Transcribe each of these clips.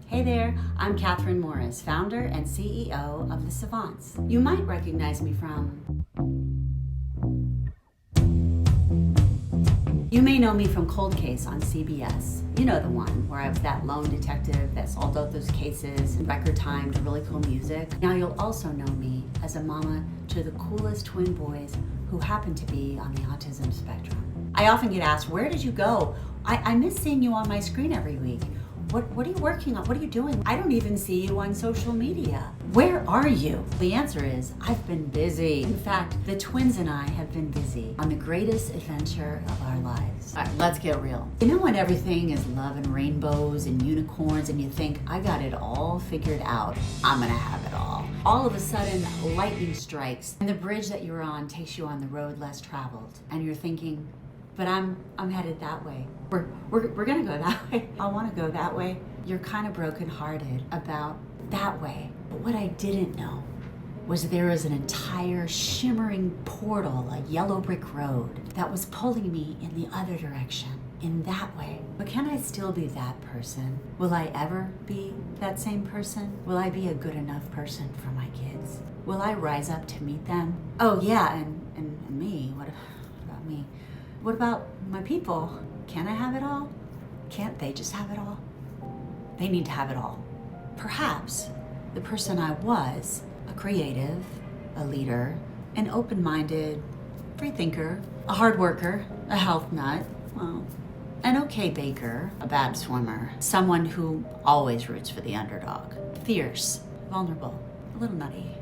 Hey there, I'm Kathryn Morris, founder and CEO of the Savants. You might recognize me from... You may know me from Cold Case on CBS. You know the one where I was that lone detective that solved out those cases in record time to really cool music. Now you'll also know me as a mama to the coolest twin boys who happen to be on the autism spectrum. I often get asked, where did you go? I miss seeing you on my screen every week. What are you working on? What are you doing? I don't even see you on social media. Where are you? The answer is, I've been busy. In fact, the twins and I have been busy on the greatest adventure of our lives. All right, let's get real. You know when everything is love and rainbows and unicorns and you think, I got it all figured out. I'm gonna have it all. All of a sudden, lightning strikes and the bridge that you're on takes you on the road less traveled. And you're thinking, but I'm headed that way. We're gonna go that way. I wanna go that way. You're kind of brokenhearted about that way. But what I didn't know was there was an entire shimmering portal, a yellow brick road that was pulling me in the other direction, in that way. But can I still be that person? Will I ever be that same person? Will I be a good enough person for my kids? Will I rise up to meet them? Oh yeah, and me, what about me? What about my people? Can I have it all? Can't they just have it all? They need to have it all. Perhaps the person I was, a creative, a leader, an open-minded, free thinker, a hard worker, a health nut, well, an okay baker, a bad swimmer, someone who always roots for the underdog, fierce, vulnerable, a little nutty,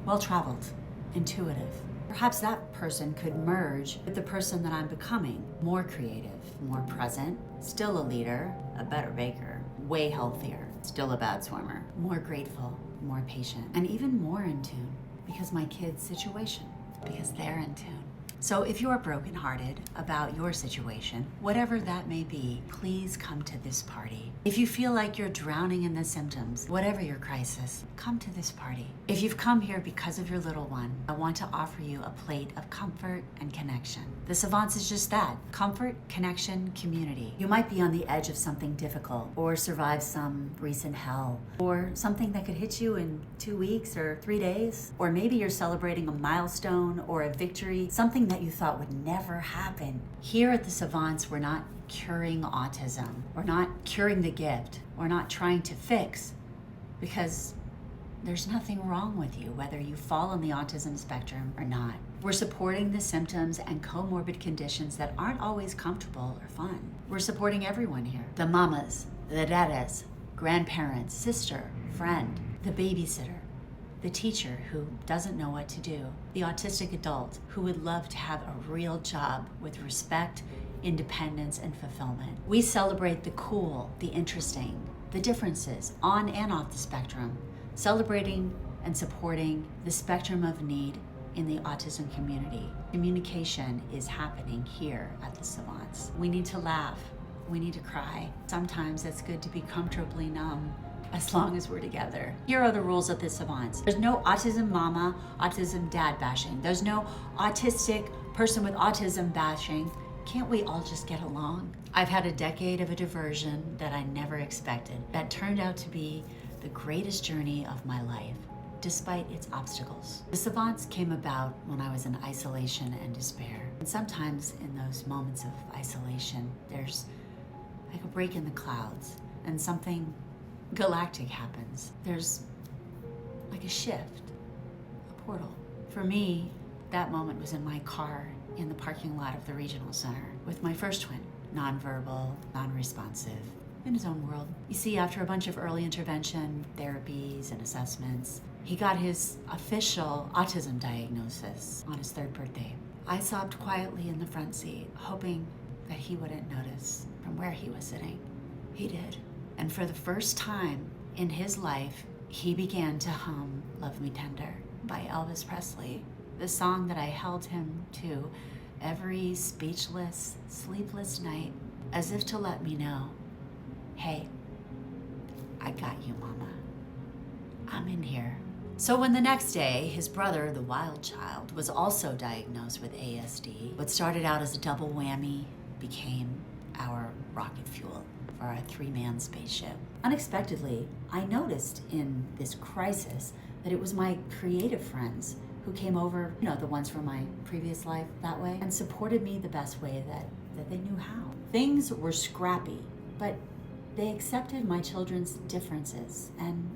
well-traveled, intuitive. Perhaps that person could merge with the person that I'm becoming. More creative, more present, still a leader, a better baker, way healthier, still a bad swimmer, more grateful, more patient, and even more in tune because my kids' situation, because they're in tune. So if you're brokenhearted about your situation, whatever that may be, please come to this party. If you feel like you're drowning in the symptoms, whatever your crisis, come to this party. If you've come here because of your little one, I want to offer you a plate of comfort and connection. The Savants is just that, comfort, connection, community. You might be on the edge of something difficult or survive some recent hell or something that could hit you in 2 weeks or 3 days, or maybe you're celebrating a milestone or a victory, something that you thought would never happen. Here at the Savants, we're not curing autism. We're not curing the gift. We're not trying to fix, because there's nothing wrong with you, whether you fall on the autism spectrum or not. We're supporting the symptoms and comorbid conditions that aren't always comfortable or fun. We're supporting everyone here. The mamas, the dadas, grandparents, sister, friend, the babysitter, the teacher who doesn't know what to do, the autistic adult who would love to have a real job with respect, independence, and fulfillment. We celebrate the cool, the interesting, the differences on and off the spectrum, celebrating and supporting the spectrum of need in the autism community. Communication is happening here at the Savants. We need to laugh, we need to cry. Sometimes it's good to be comfortably numb, as long as we're together. Here are the rules of the Savants. There's no autism mama, autism dad bashing. There's no autistic person with autism bashing. Can't we all just get along? I've had a decade of a diversion that I never expected, that turned out to be the greatest journey of my life, despite its obstacles. The Savants came about when I was in isolation and despair. And sometimes in those moments of isolation, there's like a break in the clouds and something galactic happens. There's like a shift, a portal. For me, that moment was in my car in the parking lot of the regional center with my first twin, nonverbal, non-responsive, in his own world. You see, after a bunch of early intervention therapies and assessments, he got his official autism diagnosis on his 3rd birthday. I sobbed quietly in the front seat, hoping that he wouldn't notice from where he was sitting. He did. And for the first time in his life, he began to hum Love Me Tender by Elvis Presley, the song that I held him to every speechless, sleepless night, as if to let me know, hey, I got you, mama. I'm in here. So when the next day, his brother, the wild child, was also diagnosed with ASD, what started out as a double whammy became our rocket fuel for for a 3-man spaceship. Unexpectedly, I noticed in this crisis that it was my creative friends who came over, the ones from my previous life that way, and supported me the best way that they knew how. Things were scrappy, but they accepted my children's differences and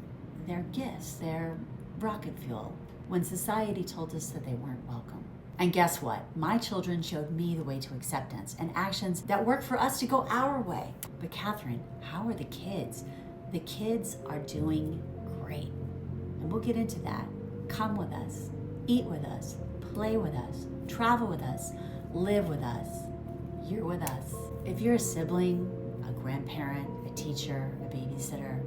their gifts, their rocket fuel, when society told us that they weren't welcome. And guess what? My children showed me the way to acceptance and actions that work for us to go our way. But Kathryn, how are the kids? The kids are doing great. And we'll get into that. Come with us, eat with us, play with us, travel with us, live with us. You're with us. If you're a sibling, a grandparent, a teacher, a babysitter,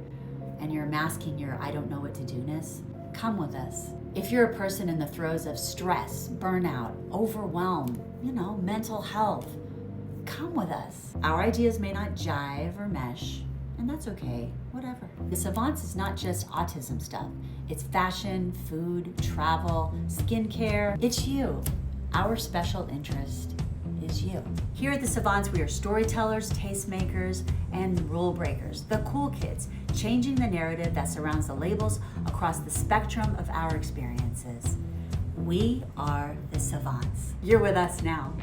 and you're masking your I don't know what to do-ness, come with us. If you're a person in the throes of stress, burnout, overwhelm, mental health, come with us. Our ideas may not jive or mesh, and that's okay, whatever. The Savants is not just autism stuff. It's fashion, food, travel, skincare. It's you. Our special interest is you. Here at the Savants, we are storytellers, tastemakers, and rule breakers. The cool kids, changing the narrative that surrounds the labels across the spectrum of our experiences. We are the Savants. You're with us now.